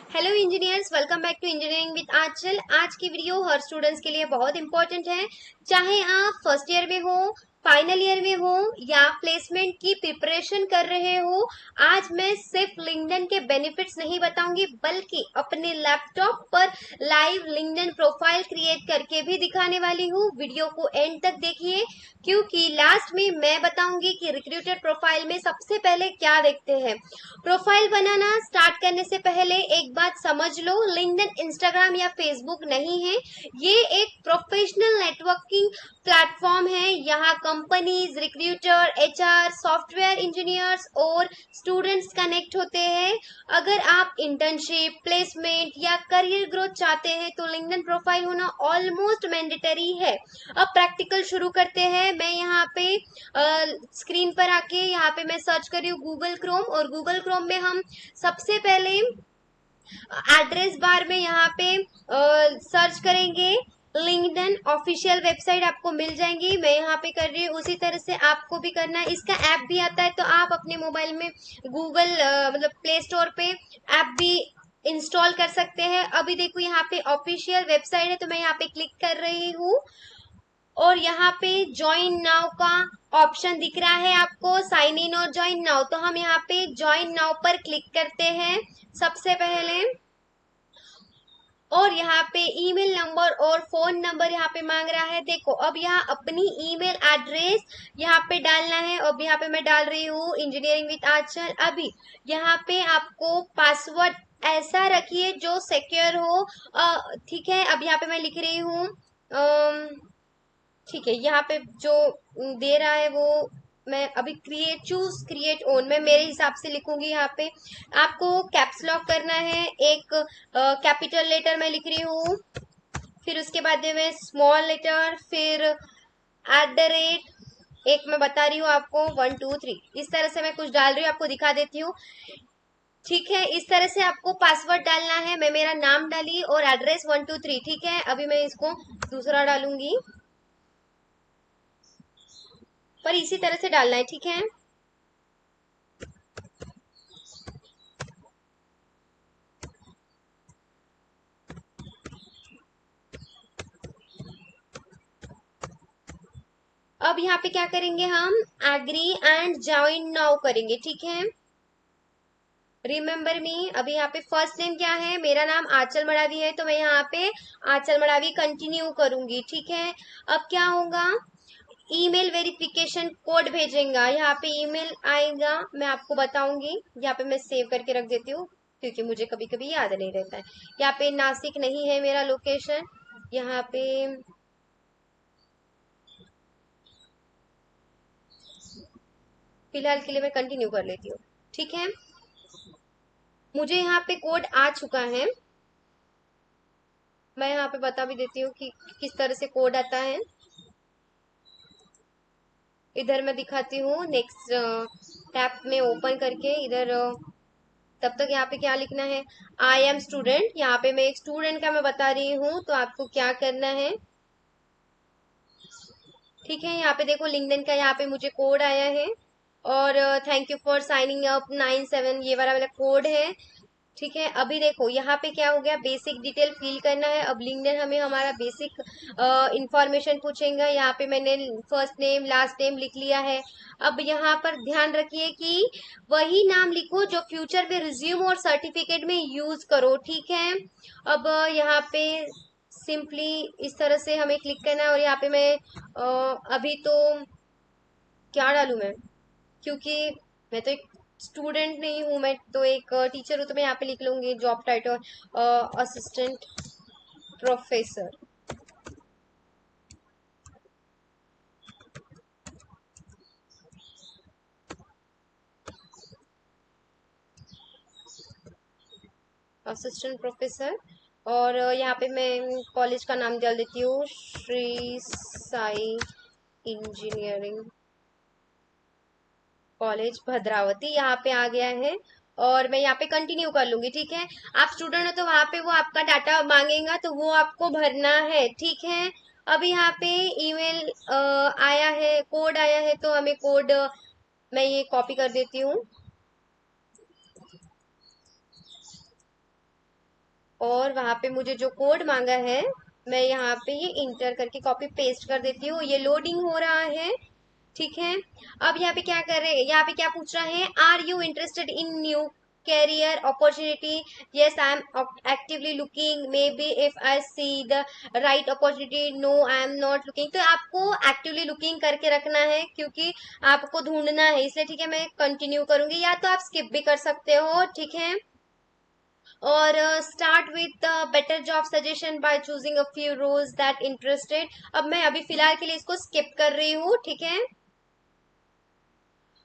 Hello engineers, welcome back to engineering with Anchal. आज की video हर students के लिए बहुत इंपॉर्टेंट है। चाहे आप फर्स्ट ईयर में हो, फाइनल ईयर में हो या प्लेसमेंट की प्रिपरेशन कर रहे हो, आज मैं सिर्फ लिंक्डइन के बेनिफिट्स नहीं बताऊंगी बल्कि अपने लैपटॉप पर लाइव लिंक्डइन प्रोफाइल क्रिएट करके भी दिखाने वाली हूँ। वीडियो को एंड तक देखिए क्योंकि लास्ट में मैं बताऊंगी कि रिक्रूटर प्रोफाइल में सबसे पहले क्या देखते हैं। प्रोफाइल बनाना स्टार्ट करने से पहले एक बात समझ लो, लिंक्डइन, इंस्टाग्राम या फेसबुक नहीं है। ये एक प्रोफेशनल नेटवर्किंग प्लेटफॉर्म है। यहाँ companies, recruiter, HR, software engineers और स्टूडेंट्स कनेक्ट होते हैं। अगर आप इंटर्नशिप, प्लेसमेंट या करियर ग्रोथ चाहते हैं तो लिंक्डइन प्रोफाइल होना ऑलमोस्ट मैंडेटरी है। अब प्रैक्टिकल शुरू करते हैं। मैं यहाँ पे स्क्रीन पर आके यहाँ पे मैं सर्च कर रही हूँ गूगल क्रोम, और गूगल क्रोम में हम सबसे पहले एड्रेस बार में यहाँ पे सर्च करेंगे लिंक्डइन ऑफिशियल वेबसाइट, आपको मिल जाएंगी। मैं यहाँ पे कर रही हूँ, उसी तरह से आपको भी करना है। इसका ऐप भी आता है तो आप अपने मोबाइल में गूगल मतलब प्ले स्टोर पे ऐप भी इंस्टॉल कर सकते हैं। अभी देखो यहाँ पे ऑफिशियल वेबसाइट है तो मैं यहाँ पे क्लिक कर रही हूँ और यहाँ पे ज्वाइन नाउ का ऑप्शन दिख रहा है आपको, साइन इन और ज्वाइन नाउ। तो हम यहाँ पे ज्वाइन नाउ पर क्लिक करते हैं सबसे पहले, और यहाँ पे ईमेल नंबर और फोन नंबर यहाँ पे मांग रहा है। देखो अब यहाँ अपनी ईमेल एड्रेस यहाँ पे डालना है। अब यहाँ पे मैं डाल रही हूँ इंजीनियरिंग विद आंचल। अभी यहाँ पे आपको पासवर्ड ऐसा रखिए जो सिक्योर हो। ठीक है, अब यहाँ पे मैं लिख रही हूँ, ठीक है, यहाँ पे जो दे रहा है वो मैं अभी क्रिएट, चूज क्रिएट ओन मैं मेरे हिसाब से लिखूंगी। यहाँ पे आपको कैप्स लॉक करना है। एक कैपिटल लेटर मैं लिख रही हूँ, फिर उसके बाद में स्मॉल लेटर, फिर एट द रेट, एक मैं बता रही हूँ आपको 1 2 3, इस तरह से मैं कुछ डाल रही हूँ, आपको दिखा देती हूँ। ठीक है, इस तरह से आपको पासवर्ड डालना है। मैं मेरा नाम डाली और एड्रेस 1 2 3। ठीक है, अभी मैं इसको दूसरा डालूंगी, पर इसी तरह से डालना है। ठीक है, अब यहाँ पे क्या करेंगे, हम एग्री एंड ज्वाइन नाउ करेंगे। ठीक है, रिमेम्बर मी। अभी यहाँ पे फर्स्ट नेम क्या है, मेरा नाम आंचल मडावी है तो मैं यहाँ पे आंचल मडावी कंटिन्यू करूंगी। ठीक है, अब क्या होगा, ईमेल वेरिफिकेशन कोड भेजेगा। यहाँ पे ईमेल आएगा, मैं आपको बताऊंगी। यहाँ पे मैं सेव करके रख देती हूँ क्योंकि मुझे कभी कभी याद नहीं रहता है। यहाँ पे नासिक नहीं है मेरा लोकेशन, यहाँ पे फिलहाल के लिए मैं कंटिन्यू कर लेती हूँ। ठीक है, मुझे यहाँ पे कोड आ चुका है। मैं यहाँ पे बता भी देती हूँ कि किस तरह से कोड आता है। इधर मैं दिखाती हूँ, नेक्स्ट टैब में ओपन करके इधर तब तक यहाँ पे क्या लिखना है, आई एम स्टूडेंट। यहाँ पे मैं एक स्टूडेंट का मैं बता रही हूँ तो आपको क्या करना है। ठीक है, यहाँ पे देखो लिंक्डइन का यहाँ पे मुझे कोड आया है, और thank you for signing up 97, ये वाला मेरा कोड है। ठीक है, अभी देखो यहाँ पे क्या हो गया, बेसिक डिटेल फिल करना है। अब लिंक्डइन हमें हमारा बेसिक इंफॉर्मेशन पूछेगा। यहाँ पे मैंने फर्स्ट नेम लास्ट नेम लिख लिया है। अब यहाँ पर ध्यान रखिए कि वही नाम लिखो जो फ्यूचर में रिज्यूम और सर्टिफिकेट में यूज करो। ठीक है, अब यहाँ पे सिंपली इस तरह से हमें क्लिक करना है, और यहाँ पे मैं अभी तो क्या डालूं मैं, क्योंकि मैं तो एक स्टूडेंट नहीं हूँ, मैं तो एक टीचर हूँ, तो मैं यहाँ पे लिख लूंगी job title assistant professor. Assistant professor, और यहाँ पे मैं कॉलेज का नाम डाल देती हूँ, श्री साई इंजीनियरिंग कॉलेज भद्रावती। यहाँ पे आ गया है और मैं यहाँ पे कंटिन्यू कर लूंगी। ठीक है, आप स्टूडेंट हो तो वहां पे वो आपका डाटा मांगेगा तो वो आपको भरना है। ठीक है, अब यहाँ पे ईमेल आया है, कोड आया है, तो हमें कोड मैं ये कॉपी कर देती हूँ। और वहां पे मुझे जो कोड मांगा है मैं यहाँ पे ये इंटर करके कॉपी पेस्ट कर देती हूँ। ये लोडिंग हो रहा है, ठीक है। अब यहाँ पे क्या कर रहे हैं, यहाँ पे क्या पूछ रहा है, are you interested in new career opportunity? Yes I am actively looking, maybe if I see the right opportunity, no I am not looking. तो आपको एक्टिवली लुकिंग करके रखना है क्योंकि आपको ढूंढना है, इसलिए ठीक है। मैं कंटिन्यू करूंगी, या तो आप स्किप भी कर सकते हो, ठीक है। और start with better job suggestion by choosing a few roles that interested. अब मैं अभी फिलहाल के लिए इसको स्किप कर रही हूँ, ठीक है।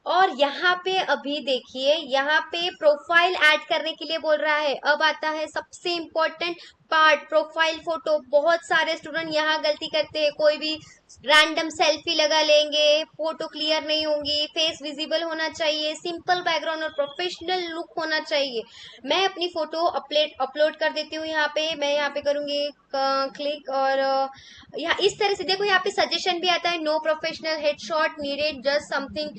और यहाँ पे अभी देखिए, यहाँ पे प्रोफाइल ऐड करने के लिए बोल रहा है। अब आता है सबसे इम्पोर्टेंट पार्ट, प्रोफाइल फोटो। बहुत सारे स्टूडेंट यहाँ गलती करते हैं, कोई भी रैंडम सेल्फी लगा लेंगे, फोटो क्लियर नहीं होंगी, फेस विजिबल होना चाहिए, सिंपल बैकग्राउंड और प्रोफेशनल लुक होना चाहिए। मैं अपनी फोटो अपलोड कर देती हूँ। यहाँ पे मैं यहाँ पे करूंगी क्लिक, और यहाँ इस तरह से देखो, यहाँ पे सजेशन भी आता है, no professional headshot needed, just something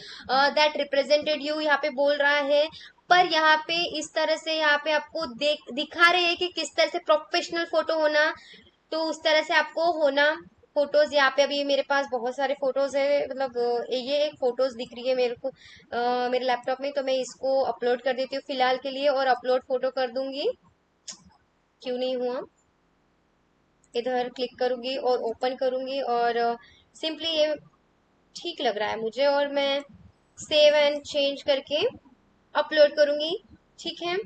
that represented you, यहाँ पे बोल रहा है। पर यहाँ पे इस तरह से यहाँ पे आपको दिखा रहे हैं कि किस तरह से प्रोफेशनल फोटो होना, तो उस तरह से आपको होना। फोटोज यहाँ पे अभी मेरे पास बहुत सारे फोटोज है, मतलब ये एक फोटोज दिख रही है मेरे को मेरे लैपटॉप में, तो मैं इसको अपलोड कर देती हूँ फिलहाल के लिए, और अपलोड फोटो कर दूंगी। क्यों नहीं हुआ, इधर क्लिक करूंगी और ओपन करूंगी, और सिंपली ये ठीक लग रहा है मुझे, और मैं सेव एंड चेंज करके अपलोड करूंगी, ठीक है।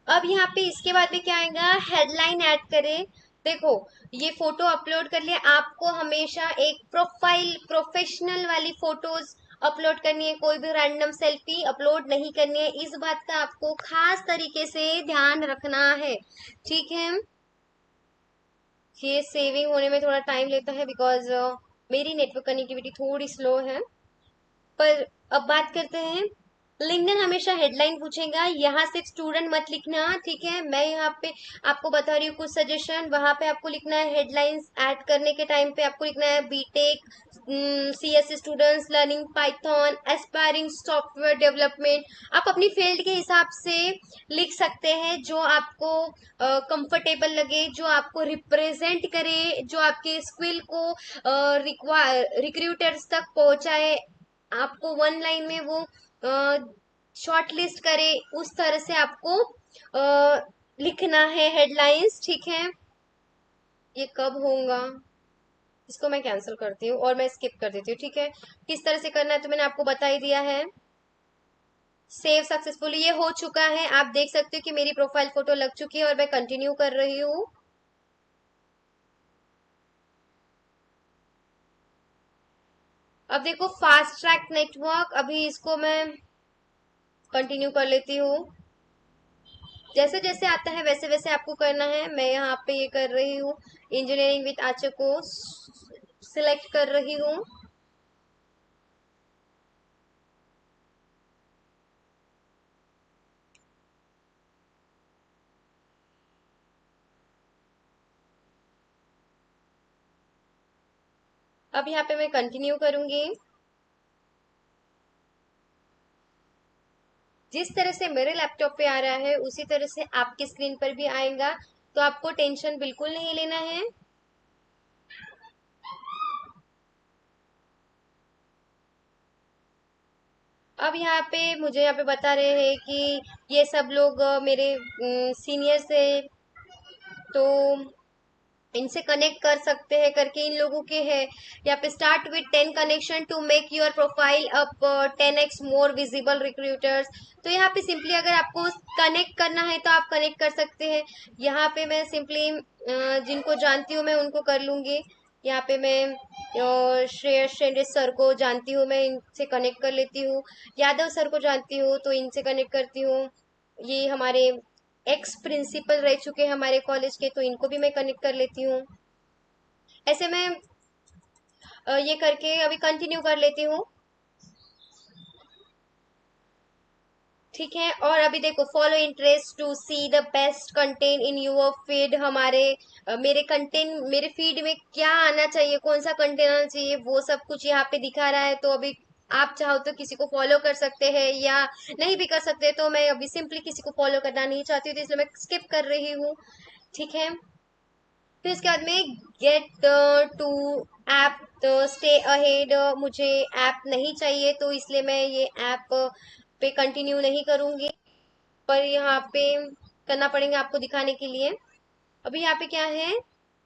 अब यहाँ पे इसके बाद में क्या आएगा, हेडलाइन ऐड करें। देखो, ये फोटो अपलोड कर लिया, आपको हमेशा एक प्रोफाइल प्रोफेशनल वाली फोटोज अपलोड करनी है, कोई भी रैंडम सेल्फी अपलोड नहीं करनी है। इस बात का आपको खास तरीके से ध्यान रखना है, ठीक है। ये सेविंग होने में थोड़ा टाइम लेता है बिकॉज मेरी नेटवर्क कनेक्टिविटी थोड़ी स्लो है। पर अब बात करते हैं, लिंक्डइन हमेशा हेडलाइन पूछेगा, यहाँ सिर्फ स्टूडेंट मत लिखना, ठीक है। मैं यहाँ पे आपको बता रही हूँ कुछ सजेशन, वहां पे आपको लिखना है हेडलाइंस ऐड करने के टाइम पे आपको लिखना है B Tech CS students learning Python aspiring software development. आप अपनी फील्ड के हिसाब से लिख सकते हैं, जो आपको कंफर्टेबल लगे, जो आपको रिप्रेजेंट करे, जो आपके स्किल को रिक्रूटर्स तक पहुंचाए, आपको वन लाइन में वो शॉर्ट लिस्ट करे, उस तरह से आपको लिखना है हेडलाइंस, ठीक है। ये कब होगा, इसको मैं कैंसिल करती हूँ और मैं स्किप कर देती हूँ, ठीक है। किस तरह से करना है तो मैंने आपको बता ही दिया है। सेव सक्सेसफुली ये हो चुका है, आप देख सकते हो कि मेरी प्रोफाइल फोटो लग चुकी है, और मैं कंटिन्यू कर रही हूँ। अब देखो, फास्ट ट्रैक नेटवर्क, अभी इसको मैं कंटिन्यू कर लेती हूँ। जैसे जैसे आता है वैसे वैसे आपको करना है। मैं यहाँ पे ये कर रही हूँ, इंजीनियरिंग विद आर्चर को सिलेक्ट कर रही हूँ। अब यहाँ पे मैं कंटिन्यू करूंगी। जिस तरह से मेरे लैपटॉप पे आ रहा है उसी तरह से आपकी स्क्रीन पर भी आएगा, तो आपको टेंशन बिल्कुल नहीं लेना है। अब यहाँ पे मुझे यहाँ पे बता रहे हैं कि ये सब लोग मेरे सीनियर से, तो इनसे कनेक्ट कर सकते हैं करके इन लोगों के है। यहाँ पे start with 10 connection to make your profile up 10x more visible recruiters. तो यहाँ पे सिंपली अगर आपको कनेक्ट करना है तो आप कनेक्ट कर सकते हैं। यहाँ पे मैं सिंपली जिनको जानती हूँ मैं उनको कर लूंगी। यहाँ पे मैं श्रेयस शेंडे सर को जानती हूँ, मैं इनसे कनेक्ट कर लेती हूँ। यादव सर को जानती हूँ तो इनसे कनेक्ट करती हूँ। ये हमारे एक्स प्रिंसिपल रह चुके हैं हमारे कॉलेज के, तो इनको भी मैं कनेक्ट कर लेती हूँ। ऐसे मैं ये करके अभी कंटिन्यू कर लेती हूँ, ठीक है। और अभी देखो, follow interest to see the best content in your feed. हमारे मेरे कंटेंट मेरे फीड में क्या आना चाहिए, कौन सा कंटेंट आना चाहिए, वो सब कुछ यहाँ पे दिखा रहा है। तो अभी आप चाहो तो किसी को फॉलो कर सकते हैं या नहीं भी कर सकते, तो मैं अभी सिंपली किसी को फॉलो करना नहीं चाहती हूँ, तो इसलिए मैं स्किप कर रही हूँ। ठीक है, फिर इसके बाद में get to app stay ahead, मुझे ऐप नहीं चाहिए, तो इसलिए मैं ये ऐप पे कंटिन्यू नहीं करूंगी, पर यहाँ पे करना पड़ेगा आपको दिखाने के लिए। अभी यहाँ पे क्या है,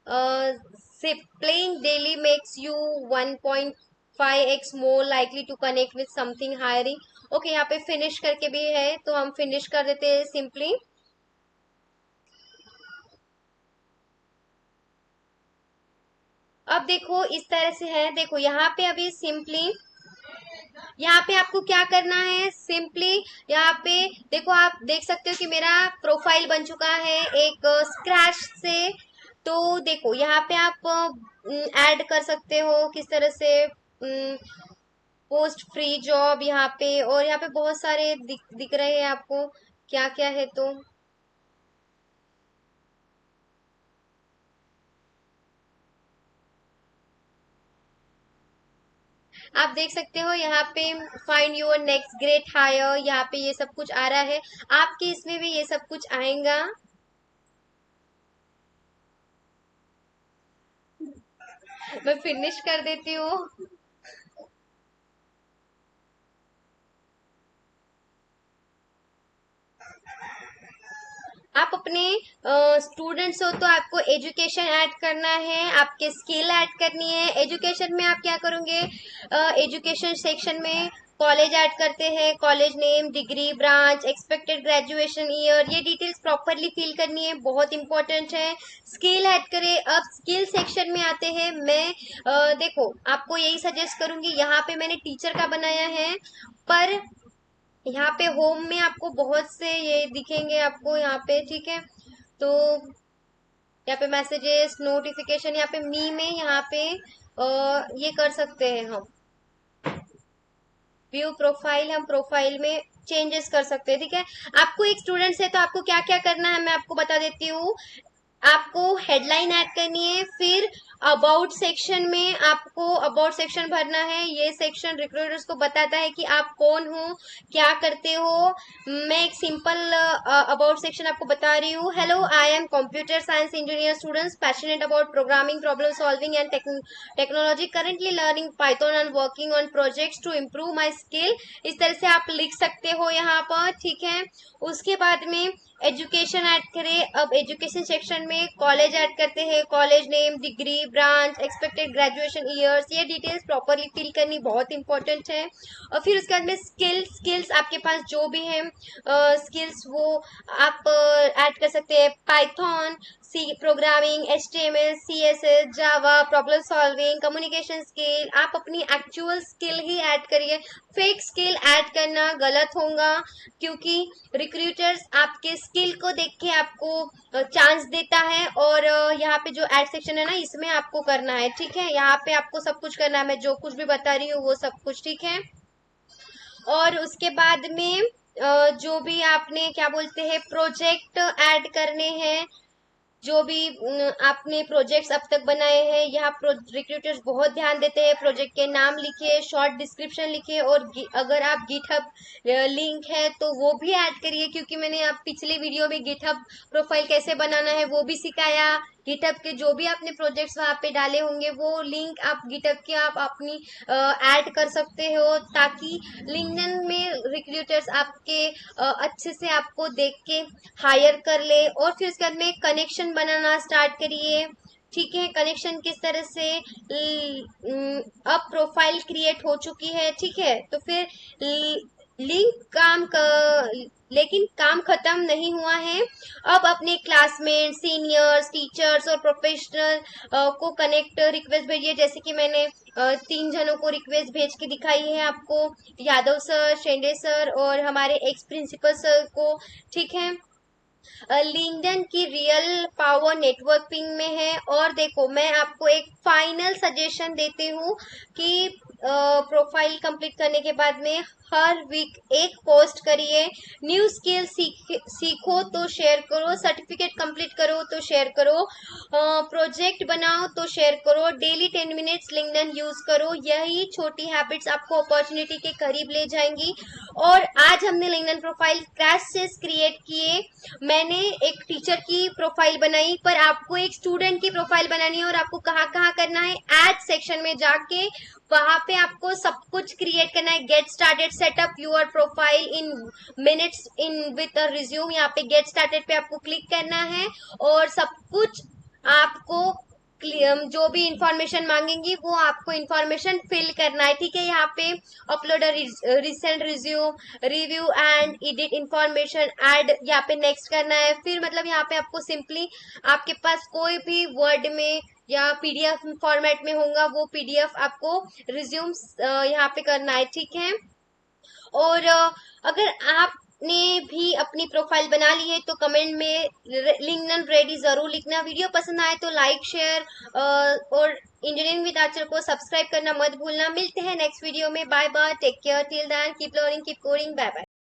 से playing daily makes you 1.5x more likely to connect with something hiring. Okay, यहाँ पे फिनिश करके भी है, तो हम फिनिश कर देते हैं सिंपली। अब देखो इस तरह से है, देखो यहाँ पे अभी सिंपली, यहाँ पे आपको क्या करना है, सिंपली यहाँ पे देखो, आप देख सकते हो कि मेरा प्रोफाइल बन चुका है एक स्क्रैच से। तो देखो यहाँ पे आप ऐड कर सकते हो किस तरह से, पोस्ट फ्री जॉब यहाँ पे, और यहाँ पे बहुत सारे दिख रहे हैं आपको क्या क्या है। तो आप देख सकते हो यहाँ पे find your next great hire, यहाँ पे ये सब कुछ आ रहा है, आपके इसमें भी ये सब कुछ आएगा। मैं फिनिश कर देती हूँ। आप अपने स्टूडेंट्स हो तो आपको एजुकेशन ऐड करना है, आपके स्किल ऐड करनी है। एजुकेशन में आप क्या करोगे, एजुकेशन सेक्शन में कॉलेज ऐड करते हैं, college name, degree, branch, expected graduation year, ये डिटेल्स प्रॉपरली फिल करनी है, बहुत इंपॉर्टेंट है। स्किल ऐड करें। अब स्किल सेक्शन में आते हैं, मैं देखो आपको यही सजेस्ट करूंगी, यहाँ पे मैंने टीचर का बनाया है, पर यहाँ पे होम में आपको बहुत से ये दिखेंगे आपको यहाँ पे, ठीक है। तो यहाँ पे मैसेजेस, नोटिफिकेशन, यहाँ पे मी में यहाँ पे ये कर सकते हैं हम, व्यू प्रोफाइल, हम प्रोफाइल में चेंजेस कर सकते हैं, ठीक है। आपको एक स्टूडेंट है तो आपको क्या क्या करना है मैं आपको बता देती हूँ। आपको हेडलाइन ऐड करनी है, फिर अबाउट सेक्शन में आपको अबाउट सेक्शन भरना है। ये सेक्शन रिक्रूटर्स को बताता है कि आप कौन हो, क्या करते हो। मैं एक सिंपल अबाउट सेक्शन आपको बता रही हूँ। Hello, I am computer science engineer students passionate about programming, problem solving and technology, currently learning Python and working on projects to improve my skill. इस तरह से आप लिख सकते हो यहाँ पर, ठीक है। उसके बाद में एजुकेशन ऐड करें। अब एजुकेशन सेक्शन में कॉलेज ऐड करते हैं, college name, degree, branch, expected graduation years, ये डिटेल्स प्रॉपरली फिल करनी बहुत इंपॉर्टेंट है। और फिर उसके बाद में स्किल्स आपके पास जो भी है स्किल्स, वो आप ऐड कर सकते हैं। Python, C programming, HTML, CSS, Java, problem solving, communication skill, आप अपनी एक्चुअल स्किल ही ऐड करिए। फेक स्किल ऐड करना गलत होगा, क्योंकि रिक्रूटर्स आपके स्किल को देख के आपको चांस देता है। और यहाँ पे जो एड सेक्शन है ना, इसमें आपको करना है, ठीक है। यहाँ पे आपको सब कुछ करना है, मैं जो कुछ भी बता रही हूँ वो सब कुछ, ठीक है। और उसके बाद में जो भी आपने क्या बोलते हैं प्रोजेक्ट ऐड करने हैं, जो भी आपने प्रोजेक्ट्स अब तक बनाए हैं, यहाँ रिक्रूटर्स बहुत ध्यान देते हैं। प्रोजेक्ट के नाम लिखिए, शॉर्ट डिस्क्रिप्शन लिखिए, और अगर आप गिटहब लिंक है तो वो भी ऐड करिए, क्योंकि मैंने आप पिछले वीडियो में गिटहब प्रोफाइल कैसे बनाना है वो भी सिखाया। गिटहब के जो भी आपने प्रोजेक्ट्स वहाँ पे डाले होंगे वो लिंक आप गिटहब के आप अपनी ऐड कर सकते हो, ताकि लिंक्डइन में रिक्रूटर्स आपके अच्छे से आपको देख के हायर कर ले। और फिर उसके बाद में कनेक्शन बनाना स्टार्ट करिए, ठीक है। कनेक्शन किस तरह से, अब प्रोफाइल क्रिएट हो चुकी है, ठीक है, तो फिर लिंक लेकिन काम खत्म नहीं हुआ है। अब अपने क्लासमेट, सीनियर्स, टीचर्स और प्रोफेशनल को कनेक्ट रिक्वेस्ट भेजिए, जैसे कि मैंने 3 जनों को रिक्वेस्ट भेज के दिखाई है आपको, यादव सर, शेंडे सर और हमारे एक्स प्रिंसिपल सर को, ठीक है। लिंक्डइन की रियल पावर नेटवर्किंग में है। और देखो, मैं आपको एक फाइनल सजेशन देती हूँ कि प्रोफाइल कंप्लीट करने के बाद में हर वीक एक पोस्ट करिए। न्यू स्किल सीखो तो शेयर करो, सर्टिफिकेट कंप्लीट करो तो शेयर करो, प्रोजेक्ट बनाओ तो शेयर करो, डेली 10 मिनट्स लिंक्डइन यूज करो। यही छोटी हैबिट्स आपको अपॉर्चुनिटी के करीब ले जाएंगी। और आज हमने लिंक्डइन प्रोफाइल क्रैश से क्रिएट किए। मैंने एक टीचर की प्रोफाइल बनाई, पर आपको एक स्टूडेंट की प्रोफाइल बनानी है। और आपको कहाँ कहाँ करना है, एड सेक्शन में जाके वहां पे आपको सब कुछ क्रिएट करना है। Get started, setup your profile in minutes in with a resume, यहाँ पे गेट स्टार्टेड पे आपको क्लिक करना है। और सब कुछ आपको जो भी इंफॉर्मेशन मांगेंगी वो आपको इंफॉर्मेशन फिल करना है, ठीक है। यहाँ पे upload recent resume, review and edit information, add यहाँ पे नेक्स्ट करना है। फिर मतलब यहाँ पे आपको सिंपली आपके पास कोई भी वर्ड में या पीडीएफ फॉर्मेट में होगा वो पीडीएफ आपको रिज्यूम यहाँ पे करना है, ठीक है। और अगर आपने भी अपनी प्रोफाइल बना ली है तो कमेंट में लिंक्डइन रेडी जरूर लिखना। वीडियो पसंद आए तो लाइक शेयर और इंजीनियरिंग विद आर्चर को सब्सक्राइब करना मत भूलना। मिलते हैं नेक्स्ट वीडियो में। Bye bye, take care, till then keep learning, keep coding, bye bye.